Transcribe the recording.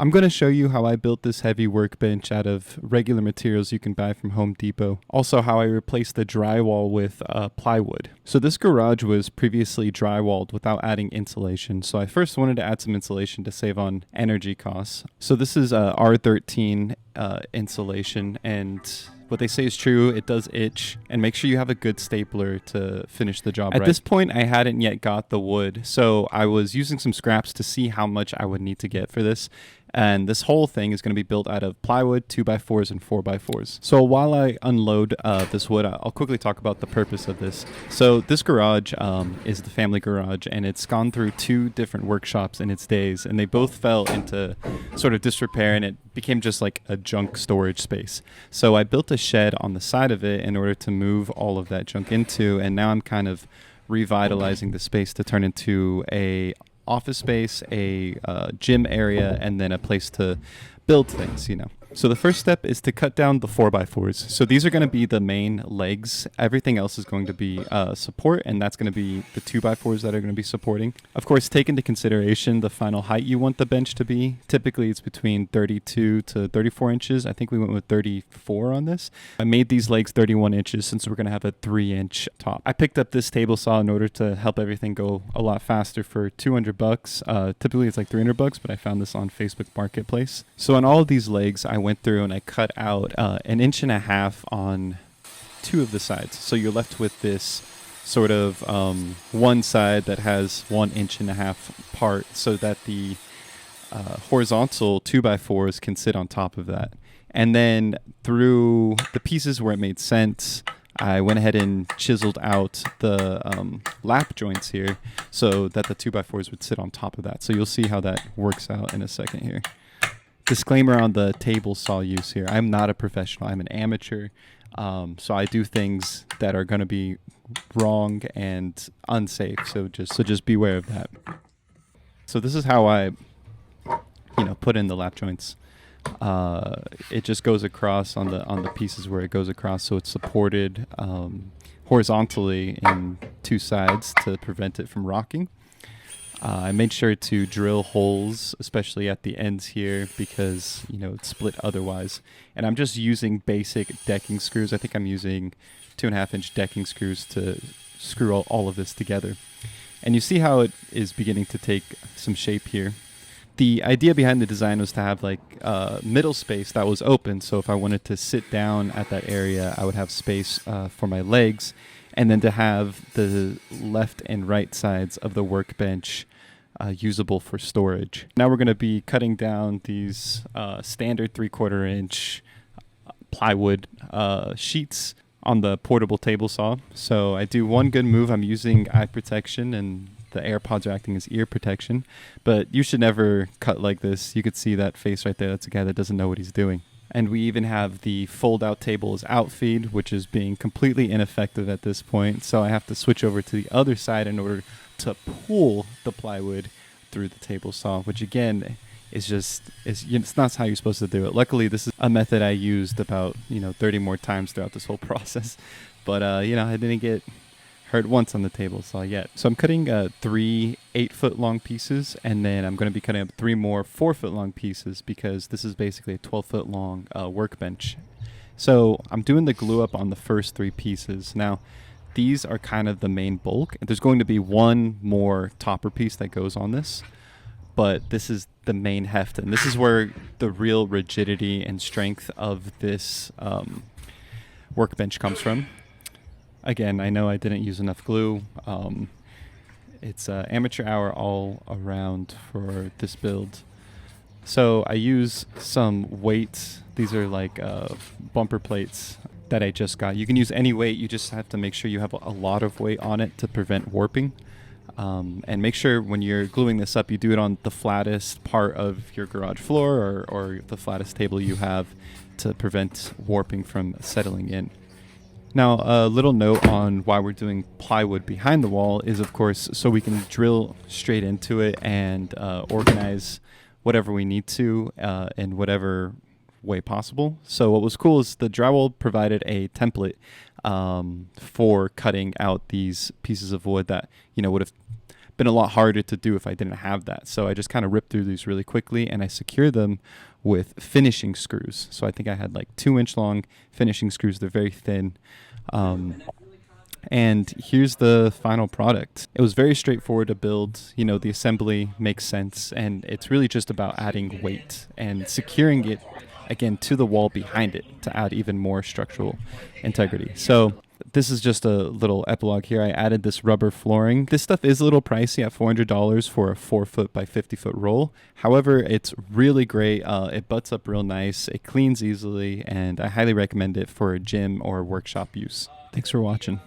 I'm going to show you how I built this heavy workbench out of regular materials you can buy from Home Depot. Also how I replaced the drywall with plywood. So this garage was previously drywalled without adding insulation. So I first wanted to add some insulation to save on energy costs. So this is R13 insulation, and what they say is true. It does itch, and make sure you have a good stapler to finish the job right. At this point, I hadn't yet got the wood, so I was using some scraps to see how much I would need to get for this. And this whole thing is going to be built out of plywood, 2x4s, and 4x4s. So while I unload this wood, I'll quickly talk about the purpose of this. So this garage is the family garage, and it's gone through 2 different workshops in its days, and they both fell into sort of disrepair, and it became just like a junk storage space. So I built a shed on the side of it in order to move all of that junk into, and now I'm kind of revitalizing the space to turn into a office space, a gym area, and then a place to build things, you know. So the first step is to cut down the 4x4s. So these are going to be the main legs. Everything else is going to be support, and that's going to be the 2x4s that are going to be supporting. Of course, take into consideration the final height you want the bench to be. Typically, it's between 32 to 34 inches. I think we went with 34 on this. I made these legs 31 inches since we're going to have a 3-inch top. I picked up this table saw in order to help everything go a lot faster for $200. Typically, it's like $300, but I found this on Facebook Marketplace. So on all of these legs, I went through and I cut out 1.5 inches on 2 of the sides. So you're left with this sort of one side that has 1.5 inches part, so that the horizontal 2x4s can sit on top of that. And then through the pieces where it made sense, I went ahead and chiseled out the lap joints here so that the 2x4s would sit on top of that. So you'll see how that works out in a second here. Disclaimer on the table saw use here. I'm not a professional. I'm an amateur. So I do things that are going to be wrong and unsafe. So just beware of that. So this is how I, put in the lap joints. It just goes across on the pieces where it goes across. So it's supported horizontally in 2 sides to prevent it from rocking. I made sure to drill holes, especially at the ends here, because, it's split otherwise. And I'm just using basic decking screws. I think I'm using 2.5-inch decking screws to screw all of this together. And you see how it is beginning to take some shape here. The idea behind the design was to have middle space that was open. So if I wanted to sit down at that area, I would have space for my legs. And then to have the left and right sides of the workbench usable for storage. Now we're going to be cutting down these standard 3/4 inch plywood sheets on the portable table saw. So I do one good move. I'm using eye protection, and the AirPods are acting as ear protection. But you should never cut like this. You could see that face right there. That's a guy that doesn't know what he's doing. And we even have the fold-out table as outfeed, which is being completely ineffective at this point. So I have to switch over to the other side in order to pull the plywood through the table saw, which again it's not how you're supposed to do it. Luckily, this is a method I used about 30 more times throughout this whole process. But I didn't get hurt once on the table saw yet. So I'm cutting 3 8-foot long pieces, and then I'm going to be cutting up 3 more 4-foot long pieces, because this is basically a 12-foot long workbench. So I'm doing the glue up on the first 3 pieces. Now, these are kind of the main bulk. There's going to be one more topper piece that goes on this, but this is the main heft, and this is where the real rigidity and strength of this workbench comes from. Again, I know I didn't use enough glue. It's amateur hour all around for this build. So I use some weights. These are like bumper plates that I just got. You can use any weight. You just have to make sure you have a lot of weight on it to prevent warping. And make sure when you're gluing this up, you do it on the flattest part of your garage floor or the flattest table you have to prevent warping from settling in. Now, a little note on why we're doing plywood behind the wall is, of course, so we can drill straight into it and organize whatever we need to in whatever way possible. So what was cool is the drywall provided a template for cutting out these pieces of wood that would have been a lot harder to do if I didn't have that. So I just kind of ripped through these really quickly, and I secure them with finishing screws. So I think I had like 2-inch long finishing screws. They're very thin. And here's the final product. It was very straightforward to build. You know, the assembly makes sense, and it's really just about adding weight and securing it again to the wall behind it to add even more structural integrity. So this is just a little epilogue here. I added this rubber flooring. This stuff is a little pricey at $400 for a 4-foot by 50-foot roll. However, it's really great. It butts up real nice. It cleans easily, and I highly recommend it for a gym or workshop use. Thanks for watching.